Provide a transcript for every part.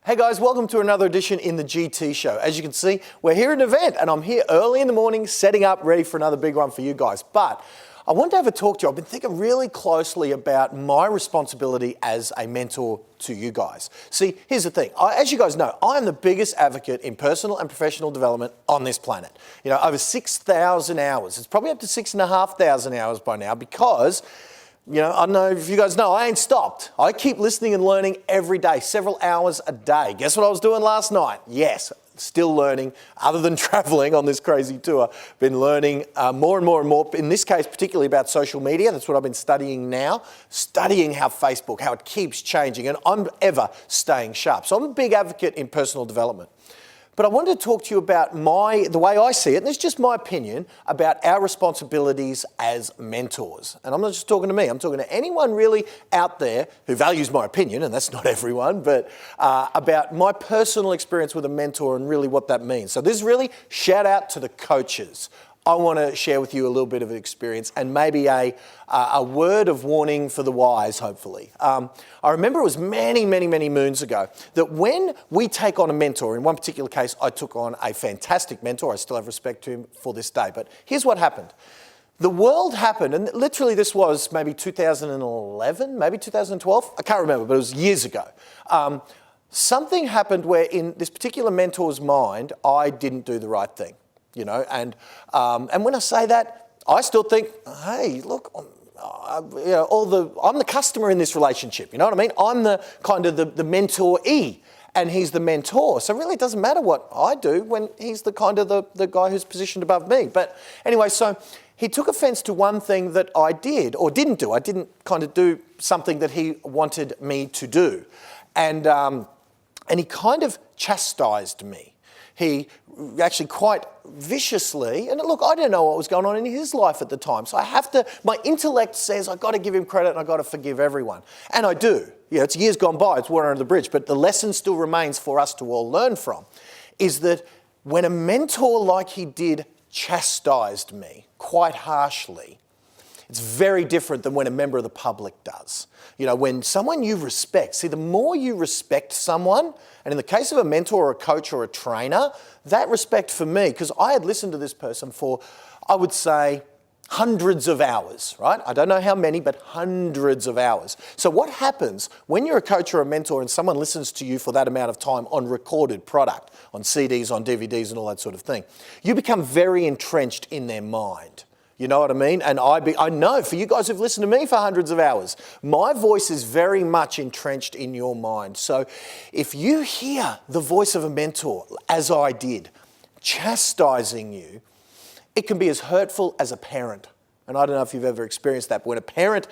Hey guys, welcome to another edition in the GT show. As you can see, we're here at an event and I'm here early in the morning setting up, ready for another big one for you guys. But I wanted to have a talk to you. I've been thinking really closely about my responsibility as a mentor to you guys. See, here's the thing. As you guys know, I am the biggest advocate in personal and professional development on this planet. You know, over 6,000 hours. It's probably up to 6,500 hours by now because I don't know if you guys know, I ain't stopped. I keep listening and learning every day, several hours a day. Guess what I was doing last night? Yes, still learning, other than traveling on this crazy tour. Been learning more and more and more, in this case, particularly about social media. That's what I've been studying now, studying how Facebook, how it keeps changing, and I'm ever staying sharp. So I'm a big advocate in personal development. But I wanted to talk to you about the way I see it, and it's just my opinion, about our responsibilities as mentors. And I'm not just talking to me, I'm talking to anyone really out there who values my opinion, and that's not everyone, but about my personal experience with a mentor and really what that means. So this is really shout out to the coaches. I want to share with you a little bit of an experience and maybe a word of warning for the wise, hopefully. I remember it was many, many, many moons ago that when we take on a mentor, in one particular case, I took on a fantastic mentor. I still have respect to him for this day. But here's what happened. The world happened, and literally this was maybe 2011, maybe 2012. I can't remember, but it was years ago. Something happened where in this particular mentor's mind, I didn't do the right thing. And when I say that, I still think, hey, look, I'm the customer in this relationship. You know what I mean? I'm the kind of the mentoree, and he's the mentor. So really, it doesn't matter what I do when he's the kind of the guy who's positioned above me. But anyway, so he took offense to one thing that I did or didn't do. I didn't kind of do something that he wanted me to do, and he kind of chastised me. He actually quite viciously, and look, I don't know what was going on in his life at the time, so my intellect says I've got to give him credit and I've got to forgive everyone. And I do. It's years gone by, it's water under the bridge, but the lesson still remains for us to all learn from, is that when a mentor like he did chastised me quite harshly, it's very different than when a member of the public does. When someone you respect, see, the more you respect someone, and in the case of a mentor or a coach or a trainer, that respect for me, because I had listened to this person for, I would say, hundreds of hours, right? I don't know how many, but hundreds of hours. So what happens when you're a coach or a mentor and someone listens to you for that amount of time on recorded product, on CDs, on DVDs and all that sort of thing? You become very entrenched in their mind. You know what I mean? And I know for you guys who've listened to me for hundreds of hours, my voice is very much entrenched in your mind. So if you hear the voice of a mentor, as I did, chastising you, it can be as hurtful as a parent. And I don't know if you've ever experienced that, but when a parent,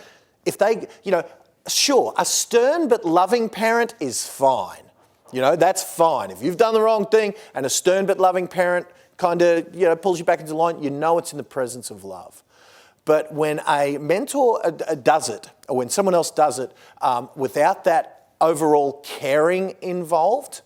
sure, a stern but loving parent is fine. That's fine. If you've done the wrong thing and a stern but loving parent kind of, pulls you back into line, it's in the presence of love. But when a mentor does it, or when someone else does it, without that overall caring involved,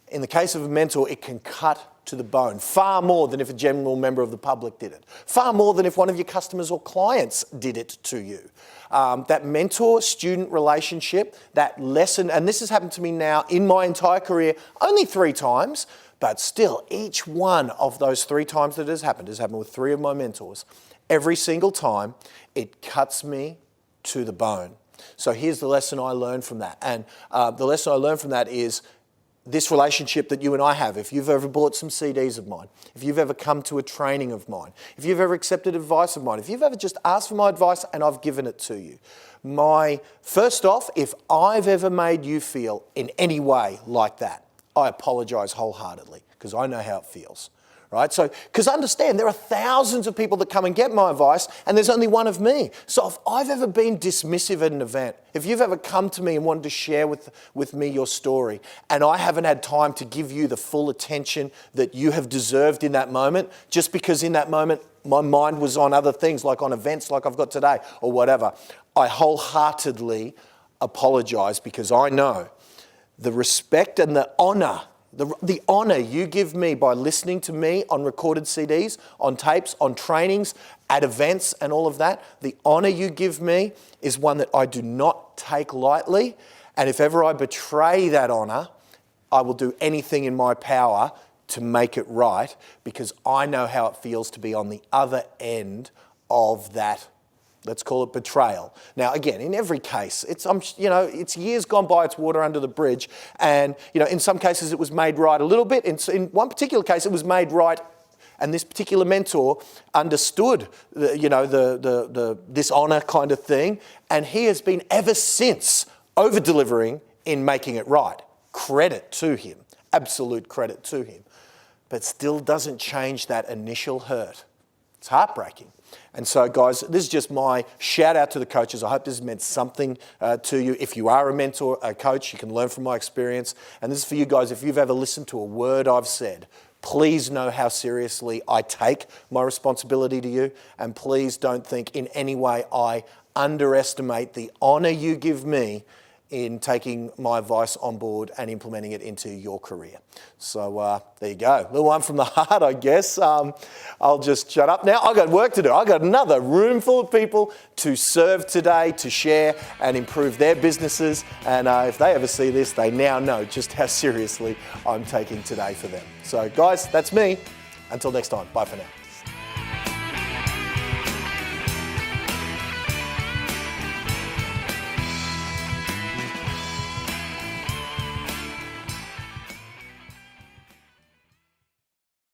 in the case of a mentor, it can cut to the bone, far more than if a general member of the public did it, far more than if one of your customers or clients did it to you. That mentor-student relationship, that lesson, and this has happened to me now in my entire career only 3 times, but still, each one of those 3 times that has happened with 3 of my mentors. Every single time, it cuts me to the bone. So here's the lesson I learned from that. And the lesson I learned from that is this relationship that you and I have. If you've ever bought some CDs of mine, if you've ever come to a training of mine, if you've ever accepted advice of mine, if you've ever just asked for my advice and I've given it to you, first off, if I've ever made you feel in any way like that, I apologize wholeheartedly because I know how it feels, right? So, because understand, there are thousands of people that come and get my advice and there's only one of me. So if I've ever been dismissive at an event, if you've ever come to me and wanted to share with me your story and I haven't had time to give you the full attention that you have deserved in that moment, just because in that moment my mind was on other things, like on events like I've got today or whatever, I wholeheartedly apologize because I know the respect and the honor, the honor you give me by listening to me on recorded CDs, on tapes, on trainings, at events and all of that, the honor you give me is one that I do not take lightly. And if ever I betray that honor, I will do anything in my power to make it right, because I know how it feels to be on the other end of that, let's call it betrayal. Now, again, in every case, it's years gone by, it's water under the bridge, and in some cases it was made right a little bit. In one particular case, it was made right, and this particular mentor understood the dishonor kind of thing, and he has been ever since over-delivering in making it right. Credit to him, absolute credit to him. But still doesn't change that initial hurt. It's heartbreaking. And so, guys, this is just my shout out to the coaches. I hope this has meant something to you. If you are a mentor, a coach, you can learn from my experience. And this is for you guys. If you've ever listened to a word I've said, please know how seriously I take my responsibility to you. And please don't think in any way I underestimate the honor you give me in taking my advice on board and implementing it into your career. So there you go. Little one from the heart, I guess. I'll just shut up now. I've got work to do. I've got another room full of people to serve today, to share and improve their businesses. And if they ever see this, they now know just how seriously I'm taking today for them. So guys, that's me. Until next time, bye for now.